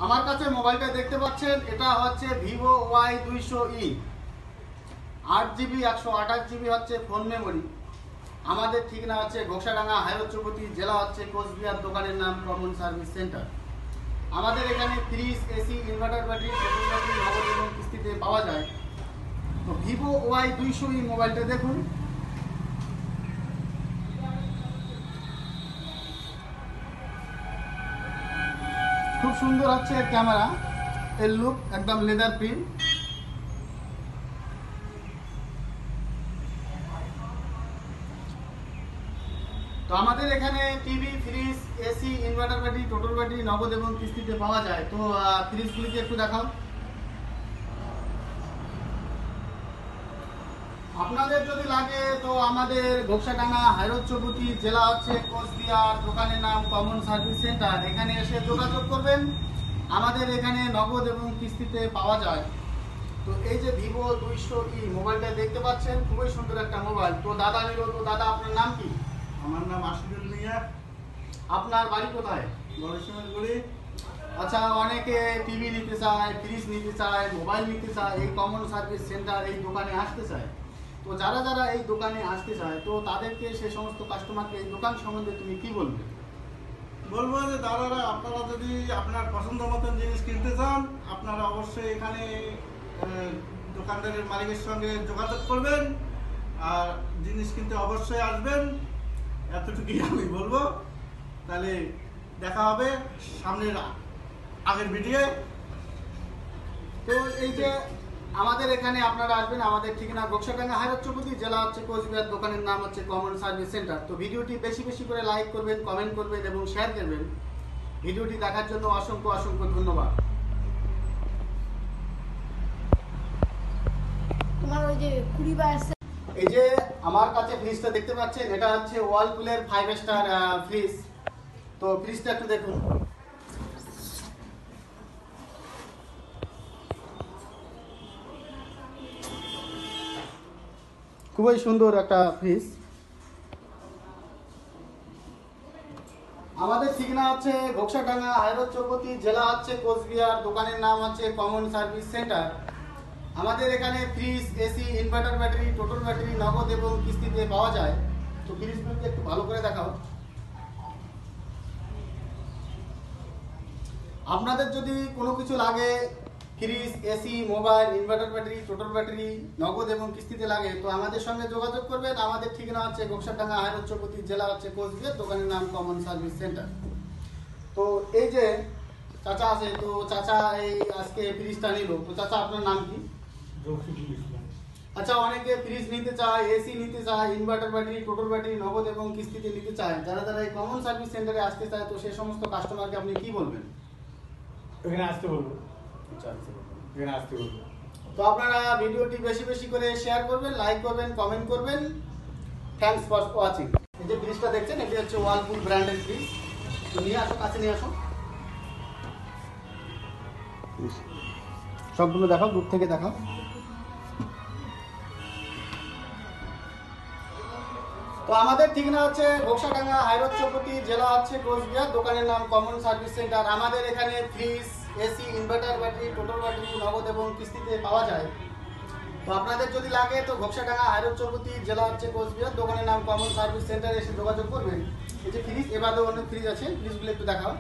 আমার কাছে মোবাইলটা দেখতে পাচ্ছেন, এটা হচ্ছে ভিভো Y200E। 8GB 128GB হচ্ছে ফোন মেমোরি। আমাদের ঠিকানা হচ্ছে ঘোষাডাঙ্গা, হাইরচৌপতি, জেলা হচ্ছে কোচবিহার। দোকানের নাম কমন সার্ভিস সেন্টার। আমাদের এখানে fridge, AC, inverter battery, table battery নগদ এবং কিস্তিতে পাওয়া যায়। তো ভিভো Y200E মোবাইলটা দেখুন। খুব সুন্দর হচ্ছে ক্যামেরা, এর লুক একদম লেদার প্রিন্ট। তো আমাদের এখানে TV, fridge, AC, inverter battery, total battery নগদ এবং কিস্তিতে পাওয়া যায়। তো ফ্রিজগুলিকে একটু দেখাও। আপনাদের যদি লাগে তো আমাদের ঘোষাডাঙ্গা, হাইরচৌপতি, জেলা হচ্ছে কোচবিহার। দোকানের নাম কমন সার্ভিস সেন্টার। এখানে এসে যোগাযোগ করবেন। আমাদের এখানে নগদ এবং কিস্তিতে পাওয়া যায়। তো এই যে ভিভো 200E মোবাইলটা দেখতে পাচ্ছেন, খুবই সুন্দর একটা মোবাইল। তো দাদা নিল। তো দাদা, আপনার নাম কি? আমার নাম আশিদুল মিয়া। আপনার বাড়ি কোথায়? বড়শিমলগুড়ি। আচ্ছা, অনেকে টিভি নিতে চায়, ফ্রিজ নিতে চায়, মোবাইল নিতে চায়, এই কমন সার্ভিস সেন্টার এই দোকানে আসতে চায়। তো যারা যারা এই দোকানে আসতে চায়, তো তাদেরকে সে সমস্ত কাস্টমারকে এই দোকান সম্বন্ধে তুমি কি বলবে? বলবো যে দাদারা, আপনারা যদি আপনার পছন্দ মতন জিনিস কিনতে চান, আপনারা অবশ্যই এখানে দোকানদারের মালিকের সঙ্গে যোগাযোগ করবেন আর জিনিস কিনতে অবশ্যই আসবেন। এতটুকুই আমি বলবো। তাহলে দেখা হবে সামনের আগের ভিডিও। তো এই যে আমাদের এখানে আপনারা আসবেন, আমাদের ঠিকানা ঘোষাডাঙ্গা, হাইরচৌপতি, জেলা হচ্ছে কোচবিহার। দোকানের নাম হচ্ছে কমন সার্ভিস সেন্টার। তো ভিডিওটি বেশি বেশি করে লাইক করবেন, কমেন্ট করবেন এবং শেয়ার করবেন। ভিডিওটি দেখার জন্য অসংখ্য অসংখ্য ধন্যবাদ। তোমার ওই যে 20 এই যে আমার কাছে ফ্রিজটা দেখতে পাচ্ছেন, এটা হচ্ছে ওয়ালপুলের 5 স্টার ফ্রিজ। তো ফ্রিজটা একটু দেখুন। খুবই সুন্দর একটা ফ্রিজ। আমাদের ঠিকানা হচ্ছে ঘোষাডাঙ্গা, হাইরচৌপতি, জেলা হচ্ছে কোচবিহার। দোকানের নাম হচ্ছে কমন সার্ভিস সেন্টার। আমাদের এখানে fridge, AC, inverter battery, total battery নগদ এবং কিস্তিতে পাওয়া যায়। তো ফ্রিজগুলোকে একটু ভালো করে দেখাও। আপনাদের যদি কোনো কিছু লাগে, fridge, AC, mobile, inverter battery, total battery নগদ এবং কিস্তিতে লাগে, তো আমাদের সঙ্গে যোগাযোগ করবেন। আমাদের ঠিকানা হচ্ছে ঘোষাডাঙ্গা, হাইরচৌপতি, জেলা হচ্ছে কোচবিহার। দোকানের নাম কমন সার্ভিস সেন্টার। তো এই যে চাচা আছে, তো চাচা এই আজকে ফ্রিজটা নিল। তো চাচা, আপনার নাম কি? আচ্ছা, অনেকে ফ্রিজ নিতে চায়, এসি নিতে চায়, ইনভার্টার ব্যাটারি, টোটাল ব্যাটারি নগদ এবং কিস্তিতে নিতে চায়। যারা যারা এই কমন সার্ভিস সেন্টারে আসতে চায়, তো সেই সমস্ত কাস্টমারকে আপনি কি বলবেন? এখানে আসতে বলবো। আচ্ছা, এখানে আসতে বলবো। তো আপনারা ভিডিওটি বেশি বেশি করে শেয়ার করবেন, লাইক করবেন, কমেন্ট করবেন। Thanks for watching. এই যে ফ্রিজটা দেখছেন, এটি হচ্ছে ওয়ালপুল ব্র্যান্ডের ফ্রিজ। তো নিয়ে আসো, কাছে নিয়ে আসো। সবগুলো দেখাও, দূর থেকে দেখাও। তো আমাদের ঠিকানা হচ্ছে ঘোষাডাঙ্গা, হাইরচৌপতি, জেলা হচ্ছে কোচবিহার। দোকানের নাম কমন সার্ভিস সেন্টার। আমাদের এখানে fridge, AC, inverter battery, total battery নগদ এবং কিস্তিতে পাওয়া যায়। তো আপনাদের যদি লাগে তো ঘোষাডাঙ্গা, হাইরচৌপতি, জেলা হচ্ছে কোচবিহার। দোকানের নাম কমন সার্ভিস সেন্টারে এসে যোগাযোগ করবেন। এই যে ফ্রিজ, এবারেও অনেক ফ্রিজ আছে, ফ্রিজগুলো একটু দেখাও।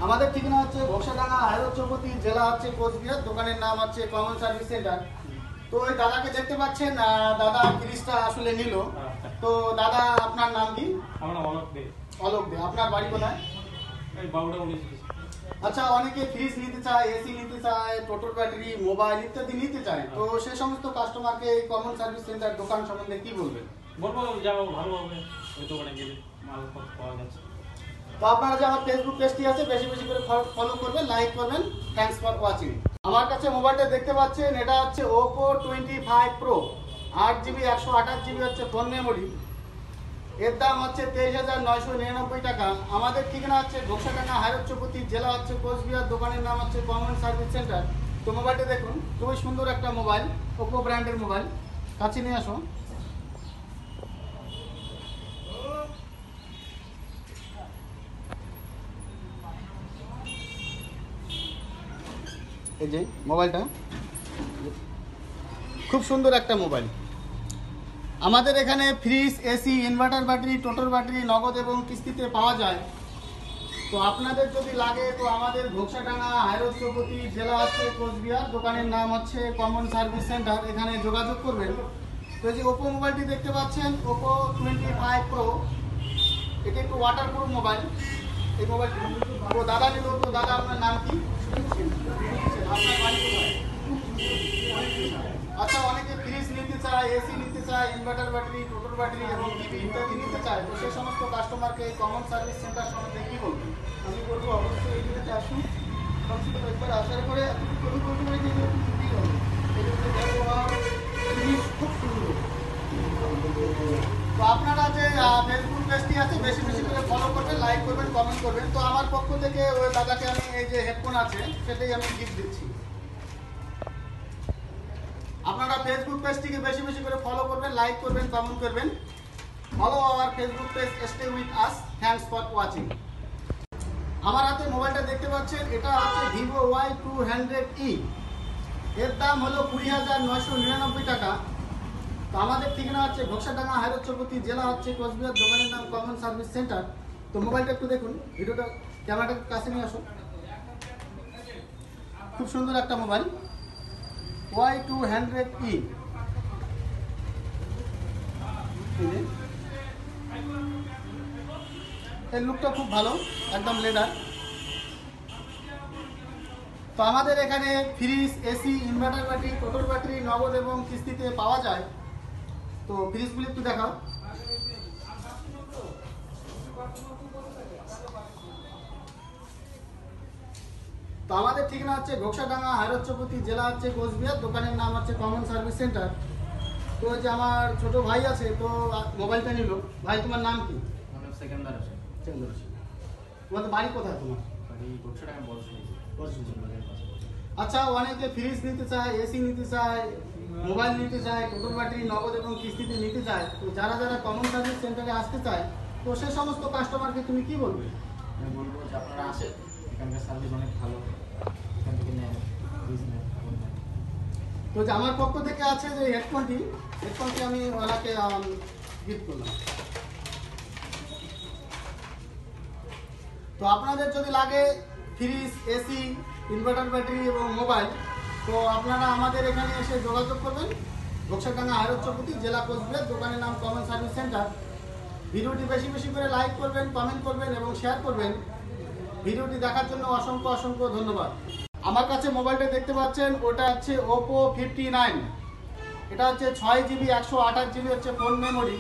আমাদের ঠিকানা হচ্ছে ঘোষাডাঙ্গা, হাইরচৌপতি, জেলা হচ্ছে কোচবিহার। দোকানের নাম হচ্ছে কমন সার্ভিস সেন্টার। তো ওই দাদাকে দেখতে পাচ্ছেন, দাদা ফ্রিজটা আসলে নিল। তো দাদা, আপনার নাম কি? আমার নাম অলোক দে। অলোক দে। আপনার বাড়ি কোথায়? এই বাবুটা 19। আচ্ছা, অনেকে ফ্রিজ নিতে চায়, এসি নিতে চায়, টোটাল ব্যাটারি, মোবাইল ইত্যাদি নিতে চায়। তো সে সমস্ত কাস্টমারকে এই কমন সার্ভিস সেন্টার দোকান সম্বন্ধে কি বলবেন? বলবো যাও, ভালো হবে ওই দোকানে গেলে মাল পাওয়া যাচ্ছে। তো আপনারা যে আমার ফেসবুক পেজটি আছে, বেশি বেশি করে ফলো করবেন, লাইক করবেন। Thanks for watching. আমার কাছে মোবাইলটা দেখতে পাচ্ছেন, এটা হচ্ছে Oppo 25 Pro। 8GB 128GB হচ্ছে ফোন মেমোরি। এর দাম হচ্ছে 23,999 টাকা। আমাদের ঠিকানা হচ্ছে ঘোষাডাঙ্গা, হাইরচৌপতি, জেলা হচ্ছে কোচবিহার। দোকানের নাম হচ্ছে কমন সার্ভিস সেন্টার। তো মোবাইলটা দেখুন, খুবই সুন্দর একটা মোবাইল, Oppo ব্র্যান্ডের মোবাইল। কাছে নিয়ে আসো। এই যে মোবাইলটা খুব সুন্দর একটা মোবাইল। আমাদের এখানে ফ্রিজ, এসি, ইনভার্টার ব্যাটারি, টোটোর ব্যাটারি নগদ এবং কিস্তিতে পাওয়া যায়। তো আপনাদের যদি লাগে তো আমাদের ঘোকসাডাঙ্গা, হাইরোড চৌপতি, জেলা হচ্ছে কোচবিহার, দোকানের নাম হচ্ছে কমন সার্ভিস সেন্টার, এখানে যোগাযোগ করবেন। তো এই যে ওপো মোবাইলটি দেখতে পাচ্ছেন, ওপো 25 প্রো, এটি একটু ওয়াটারপ্রুফ মোবাইল। এই মোবাইলটি তো দাদা নিল, তো দাদা আপনার নাম কি? আপনার বাড়ি কোথায়? আচ্ছা, অনেকে ফ্রিজ নিতে চায়, এসি নিতে চায়, ইনভার্টার ব্যাটারি, টোটোর ব্যাটারি এবং টিভি ইত্যাদি নিতে চায়। তো সেই সমস্ত কাস্টমারকে এই কমন সার্ভিস সেন্টার সম্বন্ধে কী বলবেন? আমি বলবো অবশ্যই এগুলোতে আসুন, কমসে কম একবার আসার পরে এতটুকু আমি বলতে পারি যে এগুলো একটু ছুটি হবে, এগুলোতে ব্যবহার জিনিস খুব সুন্দর। তো আপনারা যে ফেসবুক পেজটি আছে বেশি বেশি করে ফলো করবেন, লাইক করবেন, কমেন্ট করবেন। তো আমার পক্ষ থেকে ওই দাদাকে আমি এই যে হেডফোন আছে সেটাই আমি গিফট দিচ্ছি। আপনারা ফেসবুক পেজটিকে বেশি বেশি করে ফলো করবেন, লাইক করবেন, কমেন্ট করবেন। Follow our Facebook page, stay with us. Thanks for watching. আমার হাতে মোবাইলটা দেখতে পাচ্ছেন, এটা হচ্ছে ভিভো Y200E। এর দাম হলো 20,999 টাকা। তো আমাদের ঠিকানা হচ্ছে ঘোকসাডাঙ্গা, হাইরোড চৌপতি, জেলা হচ্ছে কোচবিহার, দোকানের নাম কমন সার্ভিস সেন্টার। তো মোবাইলটা একটু দেখুন, ভিডিওটা ক্যামেরাটা কাছে নিয়ে আসুন। খুব সুন্দর একটা মোবাইল Y200E। এর লুকটা খুব ভালো, একদম লেদার। তো আমাদের এখানে ফ্রিজ, এসি, ইনভার্টার ব্যাটারি, টোটোর ব্যাটারি নগদ এবং কিস্তিতে পাওয়া যায়। তো ফ্রিজগুলি একটু দেখাও। তো আমাদের ঠিকানা হচ্ছে ঘোকসাডাঙ্গা, হাইরোড চৌপতি, জেলা হচ্ছে কোচবিহার, দোকানের নাম হচ্ছে কমন সার্ভিস সেন্টার। তো যে আমার ছোট ভাই আছে, তো মোবাইলটা নিল। ভাই, তোমার নাম কি? মানে সেকেন্ডার আছে চন্দন। তোমাদের বাড়ি কোথায় তোমার? বাড়ি 200 টাকা বড় শুনেছি। আচ্ছা, অনেকে ফ্রিজ নিতে চায়, এসি নিতে চায়, মোবাইল নিতে চায়, টোটোর ব্যাটারি নগদ এবং কিস্তিতে নিতে চায়। তো যারা যারা কমন সার্ভিস সেন্টারে আসতে চায়, তো সে সমস্ত কাস্টমারকে তুমি কি বলবে? আমি বলবো যে আপনারা আসেন, এখানকার সার্ভিস অনেক ভালো, এখান থেকে নেন, ফ্রিজ নেন, ফোন নেন। তো যে আমার পক্ষ থেকে আছে যে হেডফোনটি আমি ওনাকে গিফট করলাম। তো আপনাদের যদি লাগে ফ্রিজ, এসি, ইনভার্টার ব্যাটারি এবং মোবাইল, তো আপনারা আমাদের এখানে এসে যোগাযোগ করবেন। ঘোকসাডাঙ্গা, হাইরোড চৌপতি, জেলা কোচবিহার, দোকানের নাম কমন সার্ভিস সেন্টার। ভিডিওটি বেশি বেশি করে লাইক করবেন, কমেন্ট করবেন এবং শেয়ার করবেন। ভিডিওটি দেখার জন্য অসংখ্য অসংখ্য ধন্যবাদ। আমার কাছে মোবাইলটা দেখতে পাচ্ছেন, ওটা হচ্ছে ওপো 59। এটা হচ্ছে 6GB 128GB হচ্ছে ফোন মেমোরি।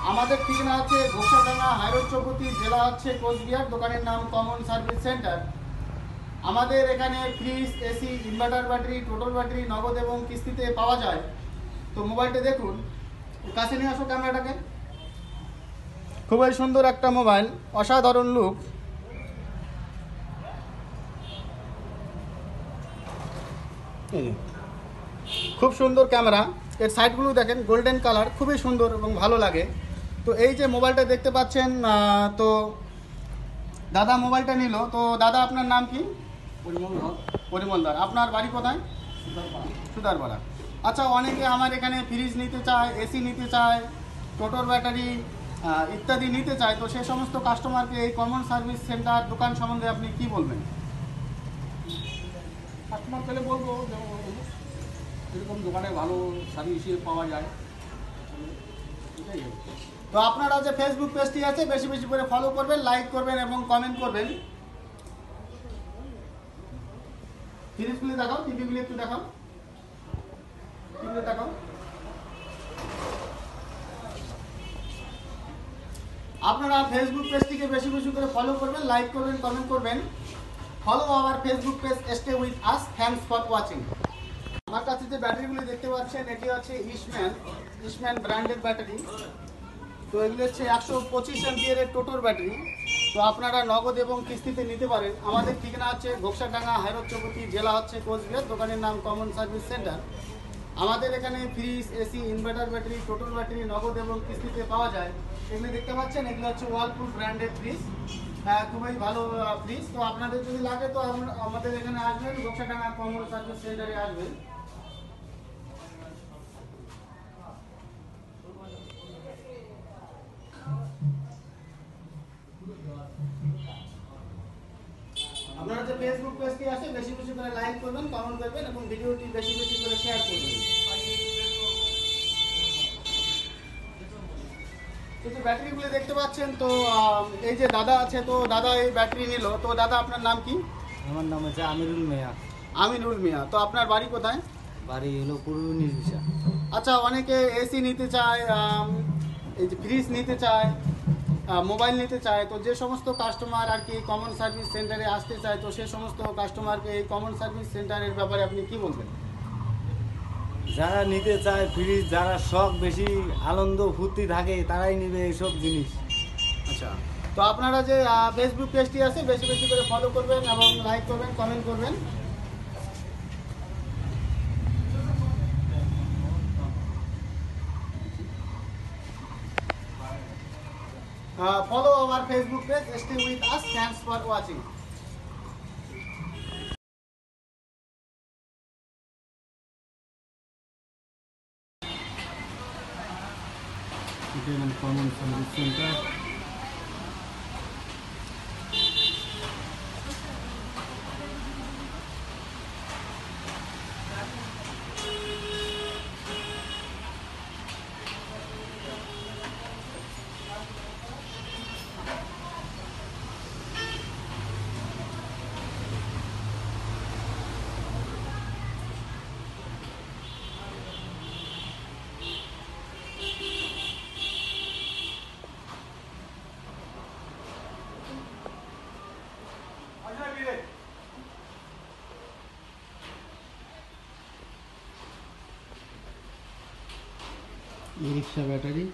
আমাদের ঠিকানা হচ্ছে ঘোকসাডাঙ্গা, হাইরোড চৌপতি, জেলা হচ্ছে কোচবিহার, দোকানের নাম কমন সার্ভিস সেন্টার। আমাদের এখানে ফ্রিজ, এসি, ইনভার্টার ব্যাটারি, টোটোর ব্যাটারি নগদ এবং কিস্তিতে পাওয়া যায়। তো মোবাইলটা দেখুন, কাছে নিয়ে আসো ক্যামেরাটাকে। খুবই সুন্দর একটা মোবাইল, অসাধারণ লুক। খুব সুন্দর ক্যামেরা, এর সাইডগুলো দেখেন গোল্ডেন কালার, খুবই সুন্দর এবং ভালো লাগে। তো এই যে মোবাইলটা দেখতে পাচ্ছেন, তো দাদা মোবাইলটা নিল। তো দাদা, আপনার নাম কি? পরিমল দার। আপনার বাড়ি কোথায়? সুদারপাড়া। আচ্ছা, অনেকে আমার এখানে ফ্রিজ নিতে চায়, এসি নিতে চায়, টোটোর ব্যাটারি ইত্যাদি নিতে চায়। তো সেই সমস্ত কাস্টমারকে এই কমন সার্ভিস সেন্টার দোকান সম্বন্ধে আপনি কি বলবেন? কাস্টমার পেলে বলবো এরকম দোকানে ভালো সার্ভিস পাওয়া যায়, এটাই আর কি। তো আপনারা যে ফেসবুক পেজটি আছে বেশি বেশি করে ফলো করবেন, লাইক করবেন এবং কমেন্ট করবেন। ফ্রিজগুলি দেখাও, টিভিগুলি একটু দেখাও, টিভিগুলি দেখাও। আপনারা ফেসবুক পেজটিকে বেশি বেশি করে ফলো করবেন, লাইক করবেন, কমেন্ট করবেন। Follow our Facebook page, stay with us. Thanks for watching. আমার কাছে যে ব্যাটারিগুলি দেখতে পাচ্ছেন, এটি হচ্ছে ইস্টম্যান ব্র্যান্ডের ব্যাটারি। তো এগুলো হচ্ছে 125 অ্যাম্পিয়ারের টোটোর ব্যাটারি। তো আপনারা নগদ এবং কিস্তিতে নিতে পারেন। আমাদের ঠিকানা হচ্ছে ঘোকসাডাঙ্গা, হাইরোড চৌপতি, জেলা হচ্ছে কোচবিহার, দোকানের নাম কমন সার্ভিস সেন্টার। আমাদের এখানে ফ্রিজ, এসি, ইনভার্টার ব্যাটারি, টোটোর ব্যাটারি নগদ এবং কিস্তিতে পাওয়া যায়। এগুলো দেখতে পাচ্ছেন, এগুলো হচ্ছে ওয়ালপুল ব্র্যান্ডের ফ্রিজ। হ্যাঁ, খুবই ভালো ফ্রিজ। তো আপনাদের যদি লাগে তো আমাদের এখানে আসবেন, গোসাডাঙ্গা কমন সার্ভিস সেন্টারে আসবেন। আপনারা যে ফেসবুক পেজটি আছে বেশি বেশি করে লাইক করবেন, কমেন্ট করবেন এবং ভিডিওটি বেশি বেশি করে শেয়ার করবেন। এই যে ব্যাটারিগুলো দেখতে পাচ্ছেন, তো এই যে দাদা আছে, তো দাদা এই ব্যাটারি নিল। তো দাদা আপনার নাম কি? আমার নাম হচ্ছে আমিরুল মিয়া। আমিনুল মিয়া। তো আপনার বাড়ি কোথায়? বাড়ি হলো পূর্ব নির্বিশা। আচ্ছা, অনেকে এসি নিতে চায়, এই যে ফ্রিজ নিতে চায়, মোবাইল নিতে চায়। তো যে সমস্ত কাস্টমার আর কি কমন সার্ভিস সেন্টারে আসতে চায়, তো সে সমস্ত কাস্টমারকে এই কমন সার্ভিস সেন্টারের ব্যাপারে আপনি কি বলবেন? যারা নিতে চায় ফ্রিজ, যারা শখ বেশি আনন্দ ফুর্তি থাকে তারাই নেবে এইসব জিনিস। আচ্ছা, তো আপনারা যে ফেসবুক পেজটি আছে বেশি বেশি করে ফলো করবেন এবং লাইক করবেন, কমেন্ট করবেন। Follow our Facebook page, stay with us. Thanks for watching. এটা হলো কমন সার্ভিস সেন্টার। ই রিক্সা ব্যাটারি।